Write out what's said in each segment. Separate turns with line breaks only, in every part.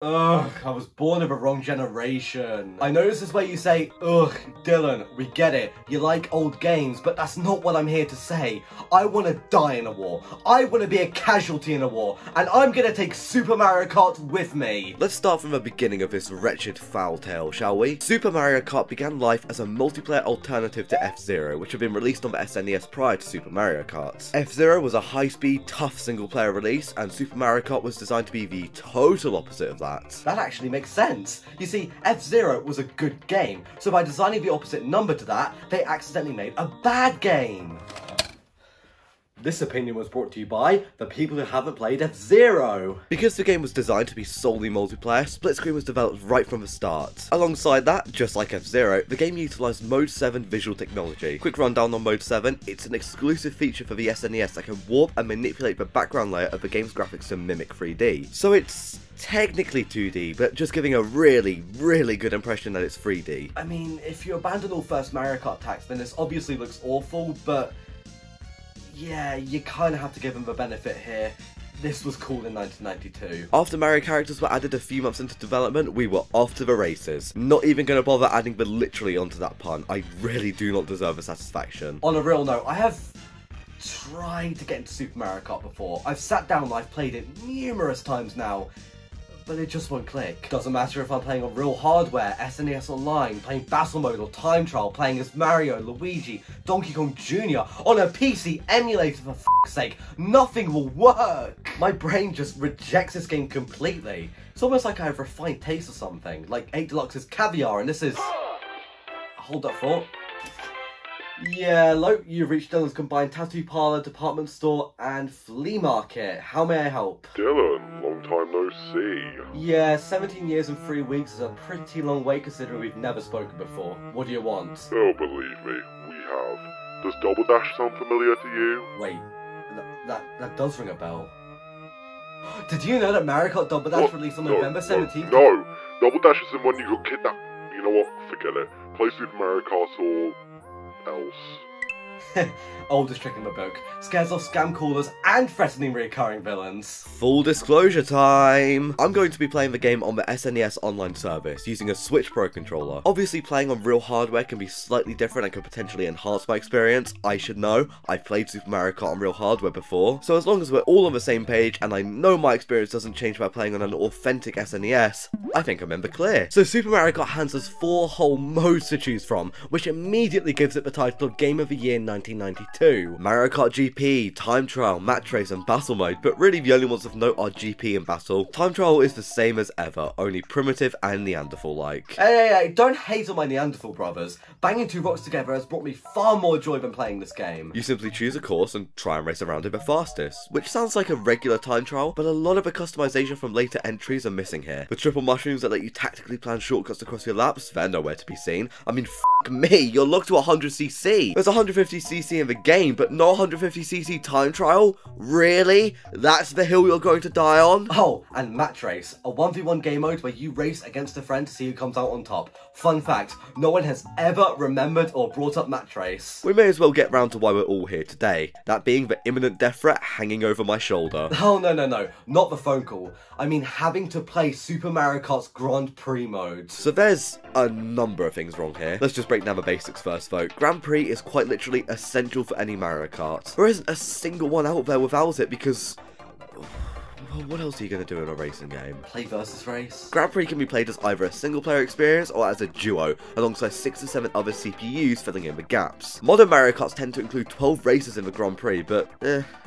Ugh, I was born of a wrong generation. I know this is where you say, ugh, Dylan, we get it. You like old games, but that's not what I'm here to say. I want to die in a war. I want to be a casualty in a war, and I'm gonna take Super Mario Kart with me.
Let's start from the beginning of this wretched foul tale, shall we? Super Mario Kart began life as a multiplayer alternative to F-Zero, which had been released on the SNES prior to Super Mario Kart. F-Zero was a high-speed, tough single-player release, and Super Mario Kart was designed to be the total opposite of that.
That actually makes sense. You see, F-Zero was a good game, so by designing the opposite number to that, they accidentally made a bad game. This opinion was brought to you by the people who haven't played F-Zero.
Because the game was designed to be solely multiplayer, split screen was developed right from the start. Alongside that, just like F-Zero, the game utilised Mode 7 visual technology. Quick rundown on Mode 7, it's an exclusive feature for the SNES that can warp and manipulate the background layer of the game's graphics to mimic 3D. So it's technically 2D, but just giving a really, really good impression that it's 3D.
I mean, if you abandon all first Mario Kart tax, then this obviously looks awful, but yeah, you kind of have to give them the benefit here. This was cool in 1992.
After Mario characters were added a few months into development, we were off to the races. Not even going to bother adding the literally onto that pun. I really do not deserve the satisfaction.
On a real note, I have tried to get into Super Mario Kart before. I've sat down and I've played it numerous times now, but it just won't click. Doesn't matter if I'm playing on real hardware, SNES Online, playing Battle Mode or Time Trial, playing as Mario, Luigi, Donkey Kong Jr. on a PC emulator for f***'s sake, nothing will work! My brain just rejects this game completely. It's almost like I have refined taste or something, like 8 Deluxe's Caviar, and this is... Hold that thought. Yeah, hello, you've reached Dylan's combined tattoo parlor, department store, and flea market. How may I help?
Dylan, long time no see.
Yeah, 17 years and 3 weeks is a pretty long wait considering we've never spoken before. What do you want?
Oh, believe me, we have. Does Double Dash sound familiar to you?
Wait, that does ring a bell. Did you know that Mario Kart Double Dash released on November 17th?
No, Double Dash is the one you got kidnapped. You know what? Forget it. Play Super Mario Kart or else.
Oldest trick in the book. Scares off scam callers and threatening recurring villains.
Full disclosure time! I'm going to be playing the game on the SNES online service, using a Switch Pro controller. Obviously playing on real hardware can be slightly different and could potentially enhance my experience. I should know, I've played Super Mario Kart on real hardware before, so as long as we're all on the same page and I know my experience doesn't change by playing on an authentic SNES, I think I'm in the clear. So Super Mario Kart hands us 4 whole modes to choose from, which immediately gives it the title of Game of the Year 1992. Mario Kart GP, Time Trial, Match Race and Battle Mode, but really the only ones of note are GP and Battle. Time Trial is the same as ever, only primitive and Neanderthal-like.
Hey, don't hate on my Neanderthal brothers. Banging 2 rocks together has brought me far more joy than playing this game.
You simply choose a course and try and race around it the fastest, which sounds like a regular time trial, but a lot of the customization from later entries are missing here. The triple mushrooms that let you tactically plan shortcuts across your laps, they're nowhere to be seen. I mean, f*** me, you're locked to 100cc. There's 150cc in the game, but no 150cc time trial? Really? That's the hill you're going to die on?
Oh, and Match Race, a 1v1 game mode where you race against a friend to see who comes out on top. Fun fact, no one has ever remembered or brought up Match Race.
We may as well get round to why we're all here today, that being the imminent death threat hanging over my shoulder.
Oh, no, not the phone call. I mean having to play Super Mario Kart's Grand Prix mode.
So there's a number of things wrong here. Let's just break down the basics first though. Grand Prix is quite literally essential for any Mario Kart. There isn't a single one out there without it because... well, what else are you going to do in a racing game?
Play versus race?
Grand Prix can be played as either a single player experience or as a duo, alongside 6 to 7 other CPUs filling in the gaps. Modern Mario Karts tend to include 12 races in the Grand Prix, but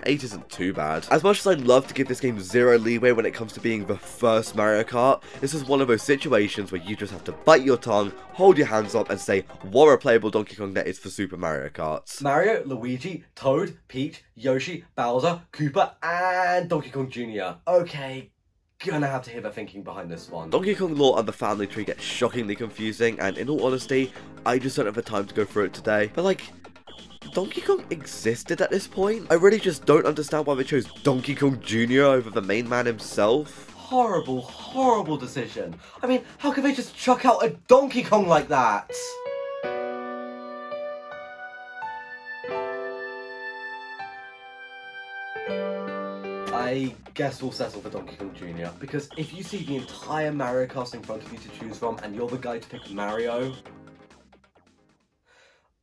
8 isn't too bad. As much as I'd love to give this game zero leeway when it comes to being the first Mario Kart, this is one of those situations where you just have to bite your tongue, hold your hands up and say what a playable Donkey Kong that is for Super Mario Kart.
Mario, Luigi, Toad, Peach, Yoshi, Bowser, Koopa, and Donkey Kong Jr. Okay, gonna have to hear the thinking behind this one.
Donkey Kong lore and the family tree gets shockingly confusing, and in all honesty, I just don't have the time to go through it today. But like, Donkey Kong existed at this point? I really just don't understand why they chose Donkey Kong Jr. over the main man himself.
Horrible, horrible decision. I mean, how could they just chuck out a Donkey Kong like that? I guess we'll settle for Donkey Kong Jr. Because if you see the entire Mario cast in front of you to choose from and you're the guy to pick Mario,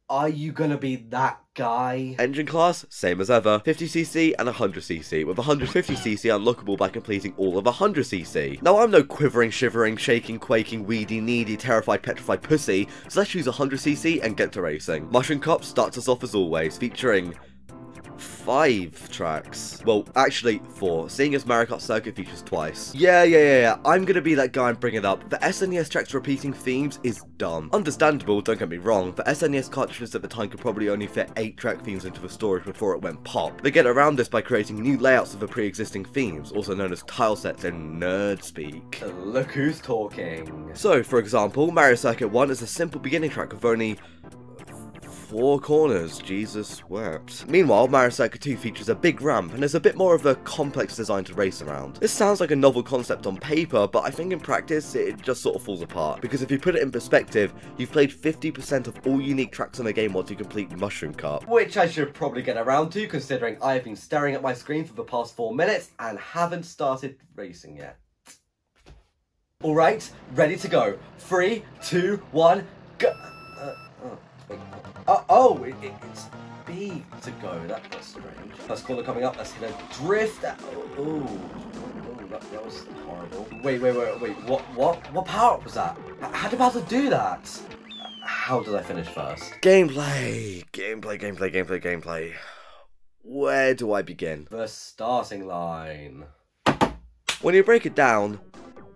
are you gonna be that guy?
Engine class, same as ever, 50cc and 100cc, with 150cc unlockable by completing all of 100cc. Now I'm no quivering, shivering, shaking, quaking, weedy, needy, terrified, petrified pussy, so let's choose 100cc and get to racing. Mushroom Cup starts us off as always, featuring 5 tracks. Well, actually 4, seeing as Mario Kart Circuit features twice. Yeah, I'm gonna be that guy and bring it up. The SNES tracks repeating themes is dumb. Understandable, don't get me wrong, but SNES cartridges at the time could probably only fit 8 track themes into the storage before it went pop. They get around this by creating new layouts of the pre-existing themes, also known as tile sets in nerd speak.
Look who's talking.
So, for example, Mario Circuit 1 is a simple beginning track with only 4 corners, Jesus wept. Meanwhile, Mario Circuit 2 features a big ramp and is a bit more of a complex design to race around. This sounds like a novel concept on paper, but I think in practice it just sort of falls apart, because if you put it in perspective, you've played 50% of all unique tracks in the game once you complete Mushroom Cup.
Which I should probably get around to, considering I have been staring at my screen for the past 4 minutes and haven't started racing yet. Alright, ready to go. 3, 2, 1, go! It's B to go. That's strange. First corner coming up. Let's hit a drift. That was horrible. Wait. What power up was that? How did Bowser do that? How did I finish first?
Gameplay. Where do I begin?
The starting line.
When you break it down,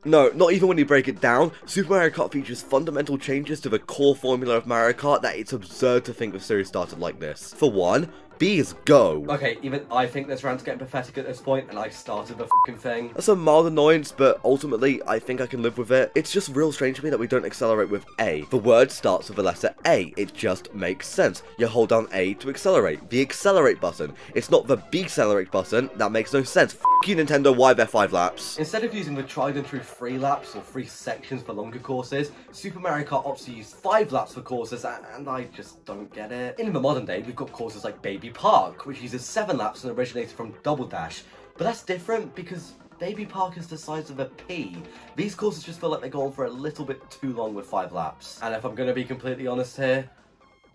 no, not even when you break it down, Super Mario Kart features fundamental changes to the core formula of Mario Kart that it's absurd to think the series started like this. For one, B is go.
Okay, even I think this rant's getting pathetic at this point, and I started the f***ing thing.
That's a mild annoyance, but ultimately, I think I can live with it. It's just real strange to me that we don't accelerate with A. The word starts with the letter A. It just makes sense. You hold down A to accelerate. The accelerate button. It's not the B-celerate button. That makes no sense. F*** you, Nintendo, why they're 5 laps?
Instead of using the tried and true 3 laps or 3 sections for longer courses, Super Mario Kart opts to use 5 laps for courses, and I just don't get it. In the modern day, we've got courses like Baby Park, which uses 7 laps and originated from Double Dash, but that's different because Baby Park is the size of a pea. These courses just feel like they go on for a little bit too long with 5 laps. And if I'm going to be completely honest here,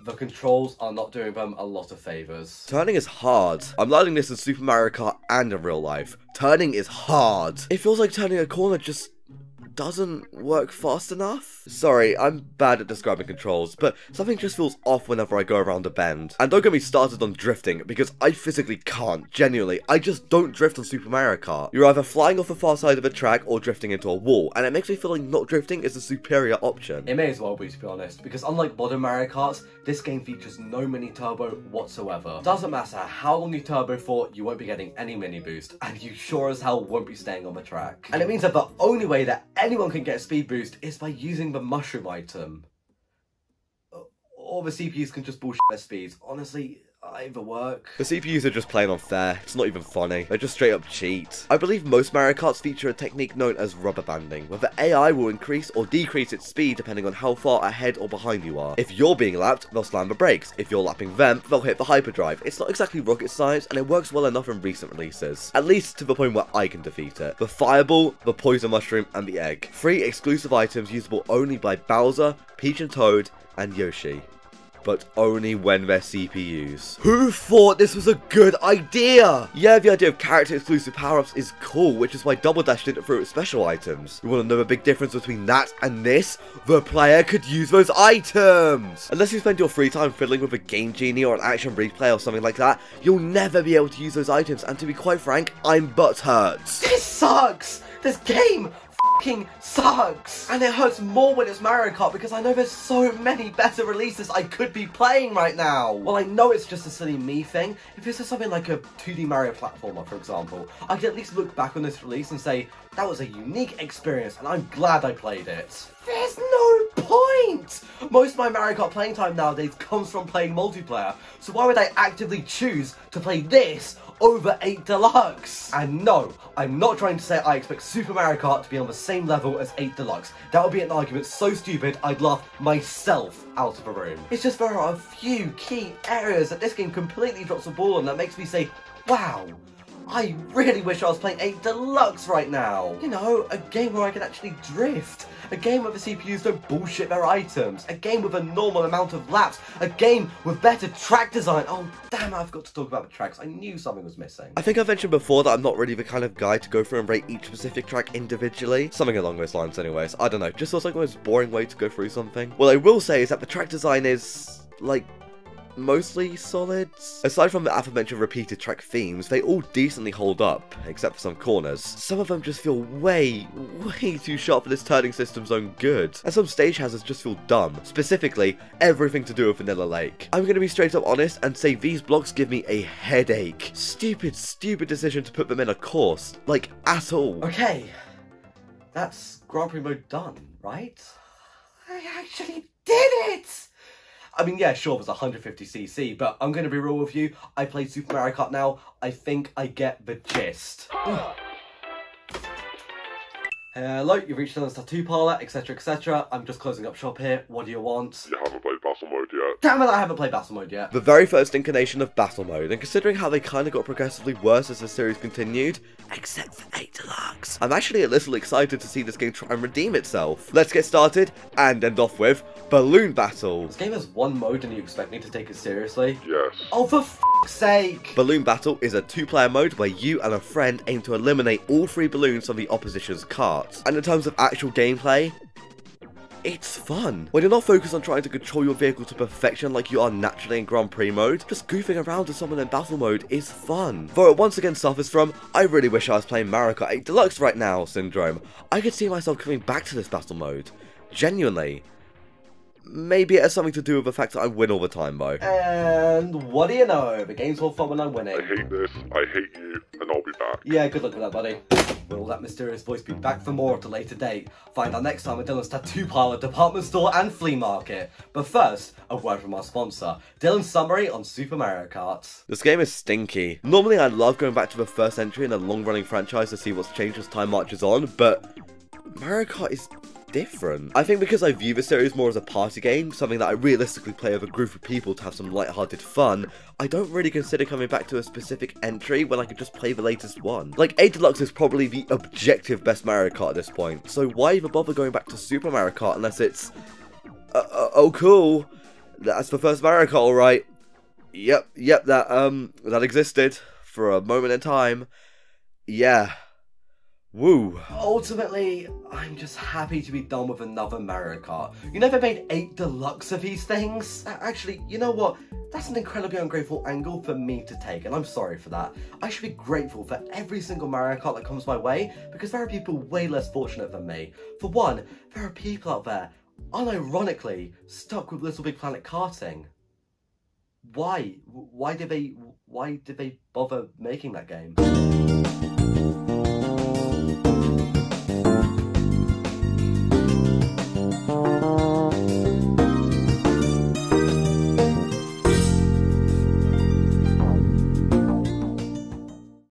the controls are not doing them a lot of favours.
Turning is hard. I'm learning this in Super Mario Kart and in real life. Turning is hard. It feels like turning a corner just doesn't work fast enough. Sorry, I'm bad at describing controls, but something just feels off whenever I go around a bend. And don't get me started on drifting, because I physically can't. Genuinely, I just don't drift on Super Mario Kart. You're either flying off the far side of a track or drifting into a wall, and it makes me feel like not drifting is the superior option.
It may as well be, to be honest, because unlike modern Mario Karts, this game features no mini turbo whatsoever. Doesn't matter how long you turbo for, you won't be getting any mini boost, and you sure as hell won't be staying on the track. And it means that the only way that anyone can get a speed boost is by using the mushroom item. Or the CPUs can just bullshit their speeds. Honestly, either work.
The CPUs are just plain unfair. It's not even funny. They're just straight up cheat. I believe most Mario Karts feature a technique known as rubber banding, where the AI will increase or decrease its speed depending on how far ahead or behind you are. If you're being lapped, they'll slam the brakes. If you're lapping them, they'll hit the hyperdrive. It's not exactly rocket science, and it works well enough in recent releases. At least to the point where I can defeat it. The fireball, the poison mushroom, and the egg. 3 exclusive items usable only by Bowser, Peach and Toad, and Yoshi. But only when they're CPUs. Who thought this was a good idea? Yeah, the idea of character exclusive power-ups is cool, which is why Double Dash did it through its special items. You want to know the big difference between that and this? The player could use those items! Unless you spend your free time fiddling with a Game Genie or an Action Replay or something like that, you'll never be able to use those items, and to be quite frank, I'm butthurt.
This sucks! This game f***ing sucks! And it hurts more when it's Mario Kart because I know there's so many better releases I could be playing right now. Well, I know it's just a silly me thing. If this is something like a 2D Mario platformer, for example, I could at least look back on this release and say, that was a unique experience and I'm glad I played it. There's no point! Most of my Mario Kart playing time nowadays comes from playing multiplayer, so why would I actively choose to play this over 8 Deluxe? And no, I'm not trying to say I expect Super Mario Kart to be on the same level as 8 Deluxe. That would be an argument so stupid I'd laugh myself out of the room. It's just there are a few key areas that this game completely drops the ball on that makes me say, wow, I really wish I was playing 8 Deluxe right now. You know, a game where I can actually drift. A game where the CPUs don't bullshit their items. A game with a normal amount of laps. A game with better track design. Oh, damn, I forgot to talk about the tracks. I knew something was missing.
I think I've mentioned before that I'm not really the kind of guy to go through and rate each specific track individually. Something along those lines anyways. I don't know, just feels like the most boring way to go through something. What I will say is that the track design is, like, mostly solid. Aside from the aforementioned repeated track themes, they all decently hold up, except for some corners. Some of them just feel way too sharp for this turning system's own good. And some stage hazards just feel dumb. Specifically, everything to do with Vanilla Lake. I'm gonna be straight up honest and say these blocks give me a headache. Stupid decision to put them in a course. Like, at all.
Okay, that's Grand Prix mode done, right? I actually did it! I mean, yeah, sure, it was 150cc, but I'm going to be real with you. I played Super Mario Kart now. I think I get the gist. Hello, you've reached the tattoo parlor, etc, etc. I'm just closing up shop here. What do you want?
You haven't played Battle Mode yet.
Damn it, I haven't played Battle Mode yet.
The very first incarnation of Battle Mode, and considering how they kind of got progressively worse as the series continued, except for 8 Deluxe, I'm actually a little excited to see this game try and redeem itself. Let's get started, and end off with Balloon Battle.
This game has one mode and you expect me to take it seriously?
Yes.
Oh, for f***'s sake!
Balloon Battle is a 2-player mode where you and a friend aim to eliminate all 3 balloons from the opposition's cart. And in terms of actual gameplay, it's fun. When you're not focused on trying to control your vehicle to perfection like you are naturally in Grand Prix mode, just goofing around with someone in battle mode is fun. Though it once again suffers from, I really wish I was playing Mario Kart 8 Deluxe right now syndrome. I could see myself coming back to this battle mode. Genuinely. Maybe it has something to do with the fact that I win all the time though.
And what do you know? The game's all fun when I'm winning.
I hate this, I hate you, and I'll be back.
Yeah, good luck with that, buddy. Will that mysterious voice be back for more at a later date? Find out next time at Dylan's Tattoo Parlor, Department Store and Flea Market. But first, a word from our sponsor, Dylan's summary on Super Mario Kart.
This game is stinky. Normally I love going back to the first entry in a long-running franchise to see what's changed as time marches on, but Mario Kart is different. I think because I view the series more as a party game, something that I realistically play with a group of people to have some light-hearted fun, I don't really consider coming back to a specific entry when I could just play the latest one. Like, 8 Deluxe is probably the objective best Mario Kart at this point, so why even bother going back to Super Mario Kart unless it's... oh cool, that's the first Mario Kart, alright. Yep, that existed for a moment in time. Yeah. Woo.
Ultimately, I'm just happy to be done with another Mario Kart. You never made 8 Deluxe of these things? Actually, you know what? That's an incredibly ungrateful angle for me to take, and I'm sorry for that. I should be grateful for every single Mario Kart that comes my way, because there are people way less fortunate than me. For one, there are people out there, unironically, stuck with Little Big Planet karting. Why? Why did they bother making that game?